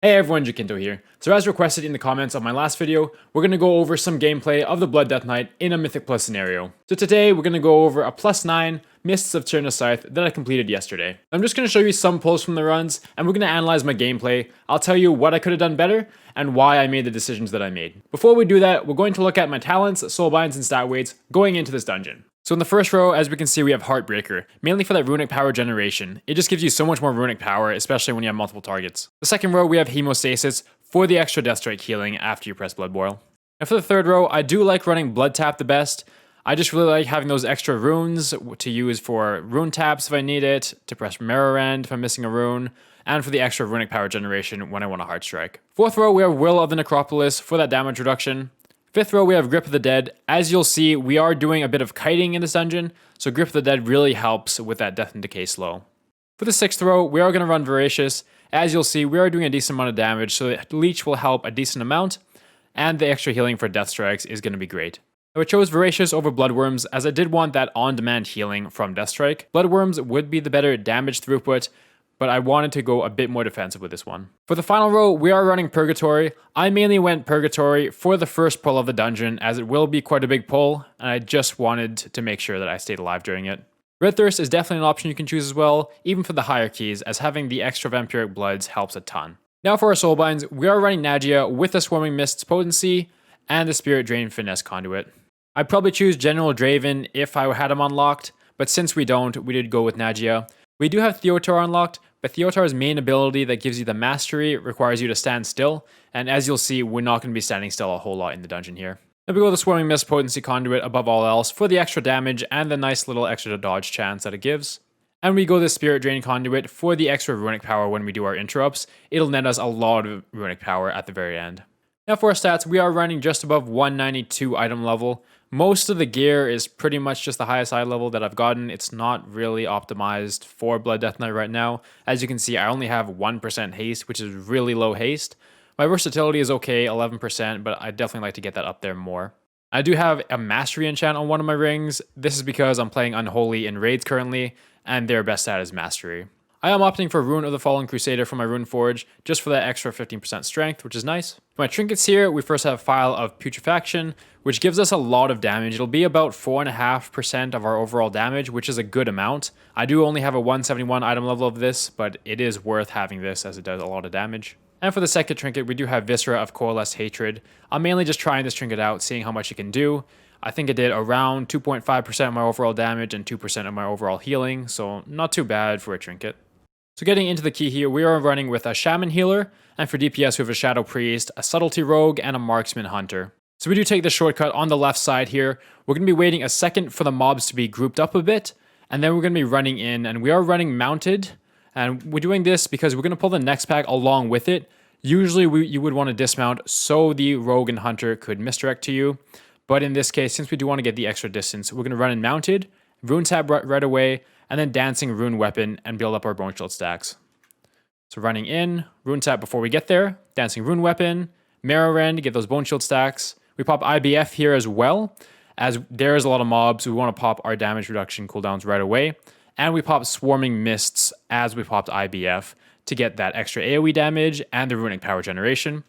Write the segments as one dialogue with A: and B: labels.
A: Hey everyone, Jakinto here. So as requested in the comments of my last video, we're going to go over some gameplay of the Blood Death Knight in a Mythic Plus scenario. So today we're going to go over a +9 Mists of Tirna Scythe that I completed yesterday. I'm just going to show you some pulls from the runs, and we're going to analyze my gameplay. I'll tell you what I could have done better, and why I made the decisions that I made. Before we do that, we're going to look at my talents, soulbinds, and stat weights going into this dungeon. So in the first row, as we can see, we have Heartbreaker, mainly for that runic power generation. It just gives you so much more runic power, especially when you have multiple targets. The second row, we have Hemostasis for the extra Death Strike healing after you press Blood Boil. And for the third row, I do like running Blood Tap the best. I just really like having those extra runes to use for rune taps if I need it, to press Mirror End if I'm missing a rune, and for the extra runic power generation when I want a Heart Strike. Fourth row, we have Will of the Necropolis for that damage reduction. Fifth row, we have Grip of the Dead. As you'll see, we are doing a bit of kiting in this dungeon, so Grip of the Dead really helps with that Death and Decay slow. For the sixth row, we are going to run Voracious. As you'll see, we are doing a decent amount of damage, so the Leech will help a decent amount, and the extra healing for Death Strikes is going to be great. I chose Voracious over Bloodworms, as I did want that on-demand healing from Death Strike. Bloodworms would be the better damage throughput, but I wanted to go a bit more defensive with this one. For the final row, we are running Purgatory. I mainly went Purgatory for the first pull of the dungeon, as it will be quite a big pull, and I just wanted to make sure that I stayed alive during it. Red Thirst is definitely an option you can choose as well, even for the higher keys, as having the extra Vampiric Bloods helps a ton. Now for our Soulbinds, we are running Nagia with the Swarming Mist's Potency and the Spirit Drain Finesse Conduit. I'd probably choose General Draven if I had him unlocked, but since we don't, we did go with Nagia. We do have Theotar unlocked, but Theotar's main ability that gives you the mastery requires you to stand still, and as you'll see, we're not going to be standing still a whole lot in the dungeon here. Then we go with the Swarming Mist Potency Conduit above all else for the extra damage and the nice little extra dodge chance that it gives. And we go the Spirit Drain Conduit for the extra runic power when we do our interrupts. It'll net us a lot of runic power at the very end. Now for our stats, we are running just above 192 item level. Most of the gear is pretty much just the highest eye level that I've gotten. It's not really optimized for Blood Death Knight right now. As you can see, I only have 1% haste, which is really low haste. My versatility is okay, 11%, but I'd definitely like to get that up there more. I do have a mastery enchant on one of my rings. This is because I'm playing Unholy in raids currently, and their best stat is mastery. I am opting for Rune of the Fallen Crusader for my Rune Forge, just for that extra 15% strength, which is nice. For my trinkets here, we first have Phial of Putrefaction, which gives us a lot of damage. It'll be about 4.5% of our overall damage, which is a good amount. I do only have a 171 item level of this, but it is worth having this as it does a lot of damage. And for the second trinket, we do have Viscera of Coalesced Hatred. I'm mainly just trying this trinket out, seeing how much it can do. I think it did around 2.5% of my overall damage and 2% of my overall healing, so not too bad for a trinket. So getting into the key here, we are running with a Shaman Healer, and for DPS we have a Shadow Priest, a Subtlety Rogue, and a Marksman Hunter. So we do take the shortcut on the left side here. We're going to be waiting a second for the mobs to be grouped up a bit, and then we're going to be running in, and we are running mounted, and we're doing this because we're going to pull the next pack along with it. Usually you would want to dismount so the Rogue and Hunter could misdirect to you, but in this case, since we do want to get the extra distance, we're going to run in mounted, Rune Tab right away, and then Dancing Rune Weapon and build up our Bone Shield stacks. So running in, Rune Tap before we get there, Dancing Rune Weapon, Mirror End to get those Bone Shield stacks. We pop IBF here as well, as there is a lot of mobs, we want to pop our damage reduction cooldowns right away. And we pop Swarming Mists as we popped IBF to get that extra AoE damage and the runic power generation.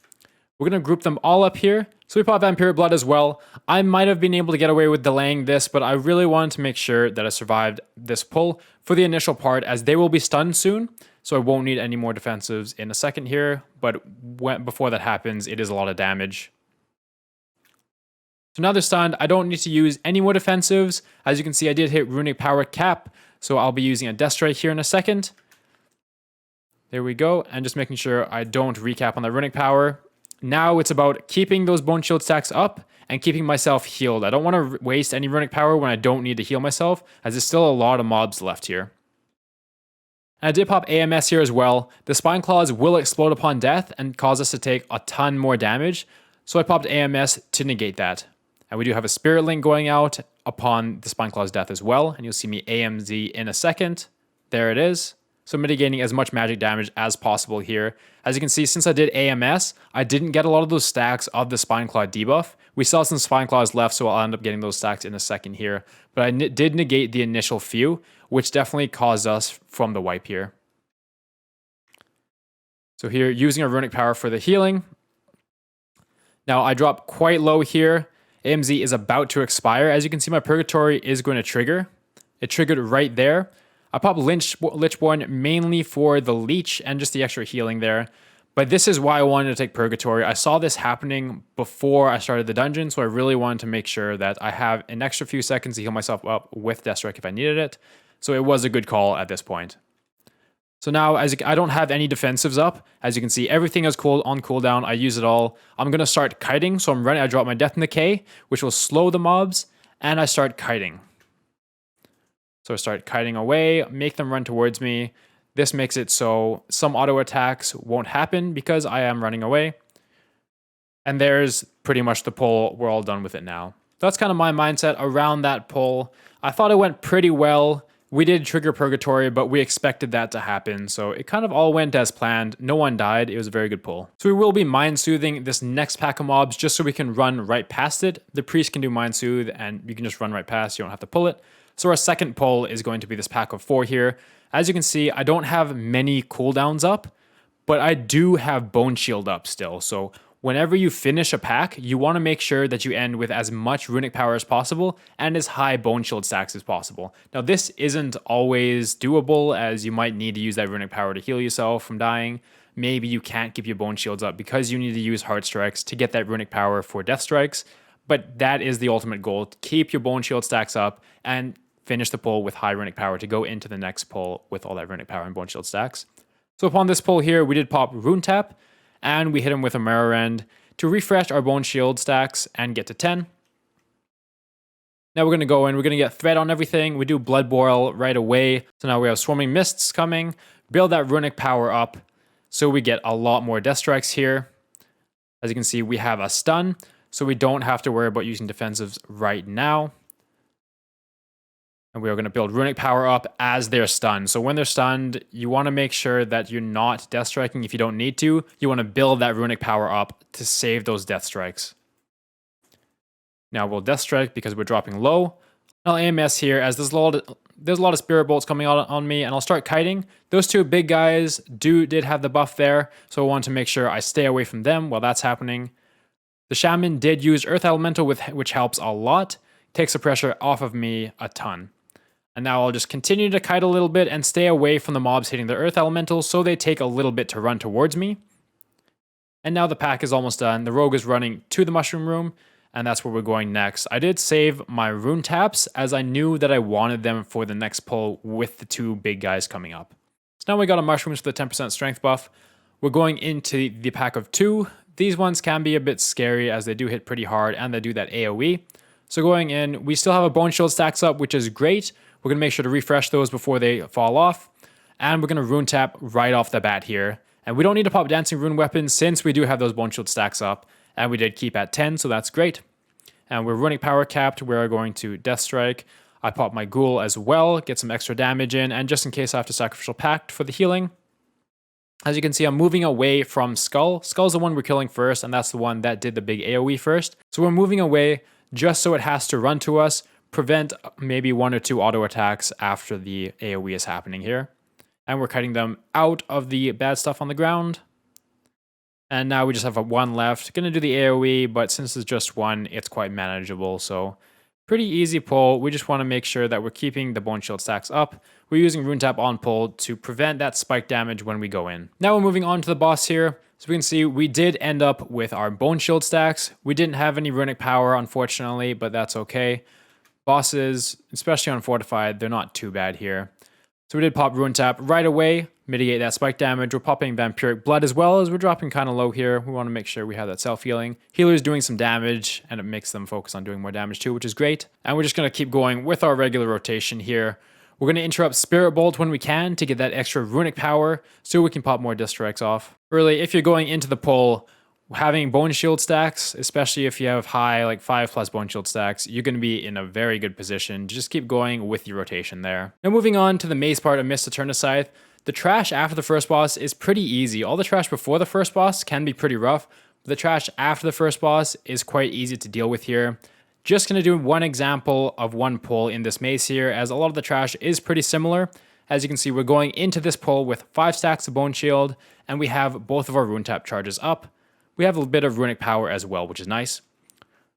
A: We're going to group them all up here. So we pop Vampiric Blood as well. I might have been able to get away with delaying this, but I really wanted to make sure that I survived this pull for the initial part, as they will be stunned soon. So I won't need any more defensives in a second here, but before that happens, it is a lot of damage. So now they're stunned. I don't need to use any more defensives. As you can see, I did hit runic power cap, so I'll be using a Death Strike here in a second. There we go, and just making sure I don't recap on the runic power. Now it's about keeping those Bone Shield stacks up and keeping myself healed. I don't want to waste any runic power when I don't need to heal myself, as there's still a lot of mobs left here. And I did pop AMS here as well. The Spine Claws will explode upon death and cause us to take a ton more damage, so I popped AMS to negate that. And we do have a Spirit Link going out upon the Spine Claw's death as well, and you'll see me AMZ in a second. There it is. So mitigating as much magic damage as possible here. As you can see, since I did AMS, I didn't get a lot of those stacks of the Spine Claw debuff. We still have some Spine Claws left, so I'll end up getting those stacks in a second here. But I did negate the initial few, which definitely caused us from the wipe here. So here, using a Runic Power for the healing. Now I drop quite low here. AMZ is about to expire. As you can see, my Purgatory is going to trigger. It triggered right there. I pop Lichborn mainly for the leech and just the extra healing there. But this is why I wanted to take Purgatory. I saw this happening before I started the dungeon, so I really wanted to make sure that I have an extra few seconds to heal myself up with Deathstrike if I needed it. So it was a good call at this point. So now, I don't have any defensives up. As you can see, everything is on cooldown. I use it all. I'm going to start kiting. So I'm running. I drop my Death and Decay, which will slow the mobs. And I start kiting. So I start kiting away, make them run towards me. This makes it so some auto attacks won't happen because I am running away. And there's pretty much the pull. We're all done with it now. That's kind of my mindset around that pull. I thought it went pretty well. We did trigger Purgatory, but we expected that to happen. So it kind of all went as planned. No one died. It was a very good pull. So we will be Mind Soothing this next pack of mobs just so we can run right past it. The priest can do Mind Soothe and you can just run right past. You don't have to pull it. So our second pull is going to be this pack of 4 here. As you can see, I don't have many cooldowns up, but I do have Bone Shield up still. So whenever you finish a pack, you want to make sure that you end with as much Runic Power as possible and as high Bone Shield stacks as possible. Now this isn't always doable, as you might need to use that Runic Power to heal yourself from dying. Maybe you can't keep your Bone Shields up because you need to use Heart Strikes to get that Runic Power for Death Strikes. But that is the ultimate goal. Keep your Bone Shield stacks up and finish the pull with high Runic Power to go into the next pull with all that Runic Power and Bone Shield stacks. So upon this pull here, we did pop Rune Tap, and we hit him with a Mirror End to refresh our Bone Shield stacks and get to 10. Now we're going to go in, we're going to get Thread on everything. We do Blood Boil right away. So now we have Swarming Mists coming, build that Runic Power up so we get a lot more Death Strikes here. As you can see, we have a stun, so we don't have to worry about using defensives right now. And we are going to build Runic Power up as they're stunned. So when they're stunned, you want to make sure that you're not Death Striking if you don't need to. You want to build that Runic Power up to save those Death Strikes. Now we'll Death Strike because we're dropping low. I'll AMS here as there's a lot of Spirit Bolts coming out on me, and I'll start kiting. Those two big guys did have the buff there, so I want to make sure I stay away from them while that's happening. The Shaman did use Earth Elemental, which helps a lot. Takes the pressure off of me a ton. And now I'll just continue to kite a little bit and stay away from the mobs hitting the Earth Elemental so they take a little bit to run towards me. And now the pack is almost done. The Rogue is running to the Mushroom Room, and that's where we're going next. I did save my Rune Taps as I knew that I wanted them for the next pull with the two big guys coming up. So now we got a Mushrooms for the 10% strength buff. We're going into the pack of 2. These ones can be a bit scary as they do hit pretty hard and they do that AoE. So going in, we still have a Bone Shield stacks up, which is great. We're going to make sure to refresh those before they fall off. And we're going to Rune Tap right off the bat here. And we don't need to pop Dancing Rune Weapons since we do have those Bone Shield stacks up. And we did keep at 10, so that's great. And we're Runic Power capped. We're going to Death Strike. I pop my Ghoul as well, get some extra damage in. And just in case I have to Sacrificial Pact for the healing. As you can see, I'm moving away from Skull. Skull's the one we're killing first, and that's the one that did the big AoE first. So we're moving away just so it has to run to us. Prevent maybe 1 or 2 auto attacks after the AoE is happening here. And we're cutting them out of the bad stuff on the ground. And now we just have 1 left. Gonna do the AoE, but since it's just 1, it's quite manageable. So pretty easy pull. We just want to make sure that we're keeping the Bone Shield stacks up. We're using Rune Tap on pull to prevent that spike damage when we go in. Now we're moving on to the boss here. So we can see we did end up with our Bone Shield stacks. We didn't have any Runic Power, unfortunately, but that's okay. Bosses, especially on Fortified, they're not too bad here. So we did pop Rune Tap right away, mitigate that spike damage. We're popping Vampiric Blood as well as we're dropping kind of low here. We want to make sure we have that self-healing. Healer's doing some damage, and it makes them focus on doing more damage too, which is great. And we're just going to keep going with our regular rotation here. We're going to interrupt Spirit Bolt when we can to get that extra Runic Power so we can pop more Disc Strikes off. Really, if you're going into the pull, having Bone Shield stacks, especially if you have high, like 5+ Bone Shield stacks, you're going to be in a very good position. Just keep going with your rotation there. Now moving on to the maze part of Mist of Tirna Scythe. The trash after the first boss is pretty easy. All the trash before the first boss can be pretty rough, but the trash after the first boss is quite easy to deal with here. Just going to do one example of one pull in this maze here, as a lot of the trash is pretty similar. As you can see, we're going into this pull with 5 stacks of Bone Shield, and we have both of our Rune Tap charges up. We have a bit of Runic power as well, which is nice.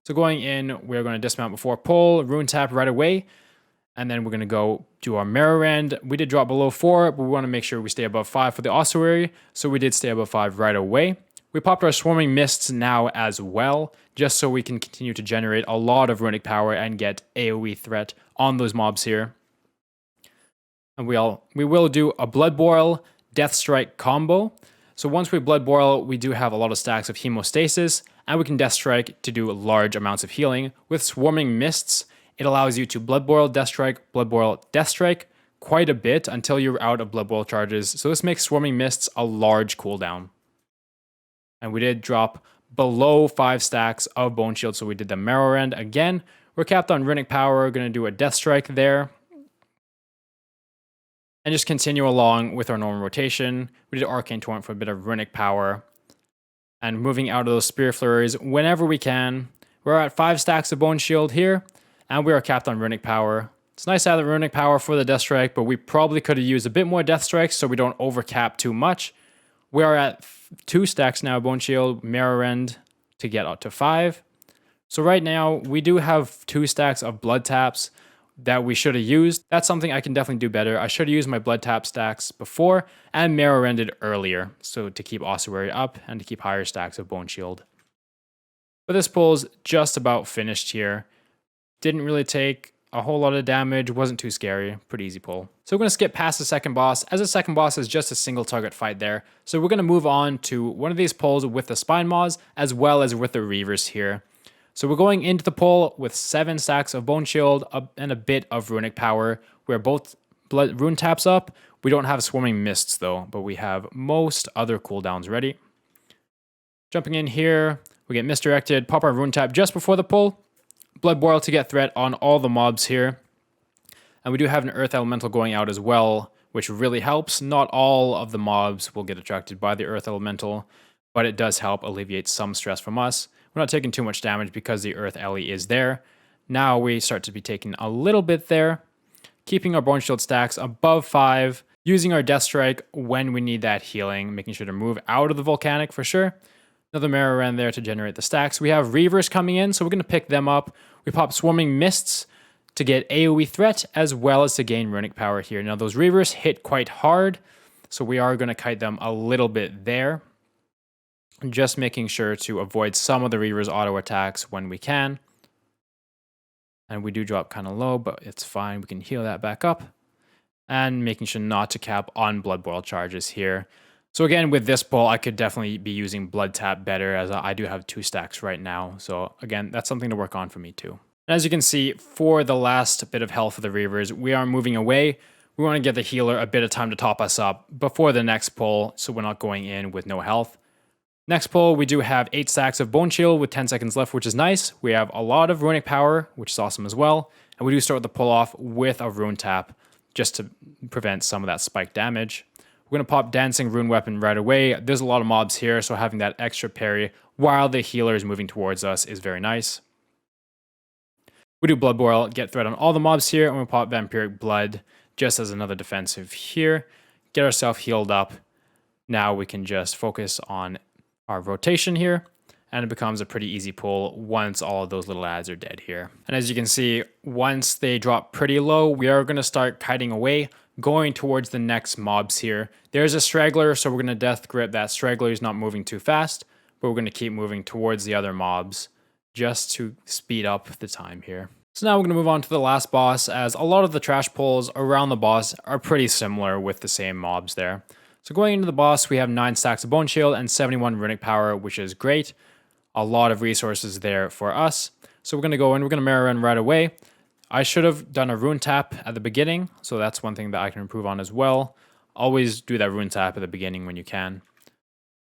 A: So going in, we're going to dismount before pull, Rune Tap right away, and then we're going to go do our Mirror End. We did drop below 4, but we want to make sure we stay above 5 for the Ossuary, so we did stay above 5 right away. We popped our Swarming Mists now as well, just so we can continue to generate a lot of Runic power and get AoE threat on those mobs here. And we will do a Blood Boil, Death Strike combo. So once we Blood Boil, we do have a lot of stacks of Hemostasis, and we can Death Strike to do large amounts of healing. With Swarming Mists, it allows you to Blood Boil, Death Strike, Blood Boil, Death Strike quite a bit until you're out of Blood Boil charges. So this makes Swarming Mists a large cooldown. And we did drop below 5 stacks of Bone Shield, so we did the Marrow Rend again. We're capped on Runic power, we're going to do a Death Strike there. And just continue along with our normal rotation. We did Arcane Torrent for a bit of Runic power. And moving out of those Spear Flurries whenever we can. We're at 5 stacks of Bone Shield here, and we are capped on Runic power. It's nice to have the Runic power for the Death Strike, but we probably could have used a bit more Death Strikes so we don't overcap too much. We are at 2 stacks now, Bone Shield, Mirror End to get up to 5. So right now, we do have 2 stacks of Blood Taps that we should have used. That's something I can definitely do better. I should have used my Blood Tap stacks before and Mirror Ended earlier, so to keep Ossuary up and to keep higher stacks of Bone Shield. But this pull's just about finished here. Didn't really take a whole lot of damage, wasn't too scary, pretty easy pull. So we're going to skip past the second boss, as the second boss is just a single target fight there. So we're going to move on to one of these pulls with the Spinemaws, as well as with the Reavers here. So we're going into the pull with 7 stacks of Bone Shield and a bit of Runic power. We're both Rune Taps up. We don't have Swarming Mists though, but we have most other cooldowns ready. Jumping in here, we get misdirected, pop our Rune Tap just before the pull. Blood Boil to get threat on all the mobs here. And we do have an Earth Elemental going out as well, which really helps. Not all of the mobs will get attracted by the Earth Elemental, but it does help alleviate some stress from us. We're not taking too much damage because the Earth Ellie is there. Now we start to be taking a little bit there, keeping our Bone Shield stacks above 5, using our Death Strike when we need that healing, making sure to move out of the Volcanic for sure. Another Mirror Rend there to generate the stacks. We have Reavers coming in, so we're going to pick them up. We pop Swarming Mists to get AoE threat, as well as to gain Runic power here. Now those Reavers hit quite hard, so we are going to kite them a little bit there. Just making sure to avoid some of the Reavers' auto attacks when we can. And we do drop kind of low, but it's fine. We can heal that back up. And making sure not to cap on Blood Boil charges here. So again, with this pull, I could definitely be using Blood Tap better, as I do have 2 stacks right now. So again, that's something to work on for me too. And as you can see, for the last bit of health for the Reavers, we are moving away. We want to give the healer a bit of time to top us up before the next pull, so we're not going in with no health. Next pull, we do have 8 stacks of Bone Shield with 10 seconds left, which is nice. We have a lot of Runic power, which is awesome as well. And we do start the pull off with a Rune Tap, just to prevent some of that spike damage. We're going to pop Dancing Rune Weapon right away. There's a lot of mobs here, so having that extra parry while the healer is moving towards us is very nice. We do Blood Boil, get threat on all the mobs here, and we pop Vampiric Blood just as another defensive here. Get ourselves healed up. Now we can just focus on our rotation here, and it becomes a pretty easy pull once all of those little ads are dead here. And as you can see, once they drop pretty low, we are going to start kiting away, going towards the next mobs here. There's a Straggler, so we're going to Death Grip that Straggler. Is not moving too fast, but we're going to keep moving towards the other mobs just to speed up the time here. So now we're going to move on to the last boss, as a lot of the trash pulls around the boss are pretty similar with the same mobs there. So going into the boss, we have 9 stacks of Bone Shield and 71 Runic power, which is great. A lot of resources there for us. So we're going to go in, we're going to Mirror Rend right away. I should have done a Rune Tap at the beginning, so that's one thing that I can improve on as well. Always do that Rune Tap at the beginning when you can.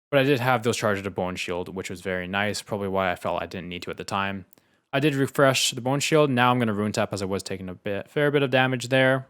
A: But I did have those charges of Bone Shield, which was very nice, probably why I felt I didn't need to at the time. I did refresh the Bone Shield, now I'm going to Rune Tap as I was taking a fair bit of damage there.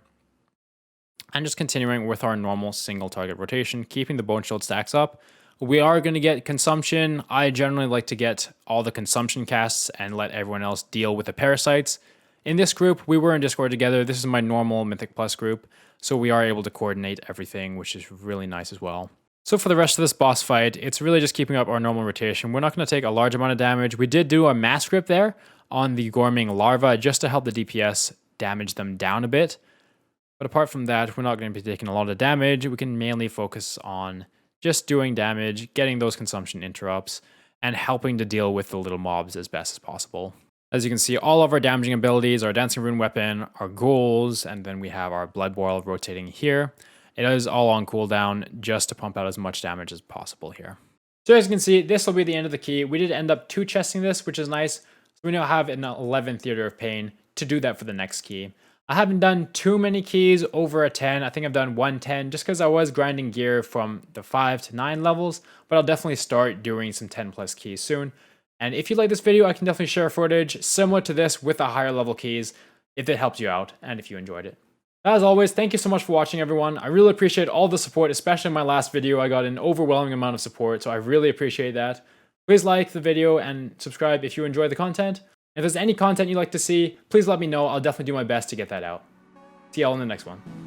A: And just continuing with our normal single target rotation, keeping the Bone Shield stacks up. We are going to get consumption. I generally like to get all the consumption casts and let everyone else deal with the parasites. In this group, we were in Discord together. This is my normal Mythic Plus group, so we are able to coordinate everything, which is really nice as well. So for the rest of this boss fight, it's really just keeping up our normal rotation. We're not going to take a large amount of damage. We did do a mass grip there on the Gorming larva just to help the DPS damage them down a bit. But apart from that, we're not going to be taking a lot of damage. We can mainly focus on just doing damage, getting those consumption interrupts, and helping to deal with the little mobs as best as possible. As you can see, all of our damaging abilities, our Dancing Rune Weapon, our ghouls, and then we have our Blood Boil rotating here. It is all on cooldown just to pump out as much damage as possible here. So as you can see, this will be the end of the key. We did end up 2-chesting this, which is nice. So we now have an 11 Theater of Pain to do that for the next key. I haven't done too many keys over a 10. I think I've done 110 just because I was grinding gear from the 5 to 9 levels, but I'll definitely start doing some 10 plus keys soon. And if you like this video, I can definitely share footage similar to this with the higher level keys if it helped you out and if you enjoyed it. As always, thank you so much for watching, everyone. I really appreciate all the support, especially in my last video. I got an overwhelming amount of support, so I really appreciate that. Please like the video and subscribe if you enjoy the content. If there's any content you'd like to see, please let me know. I'll definitely do my best to get that out. See y'all in the next one.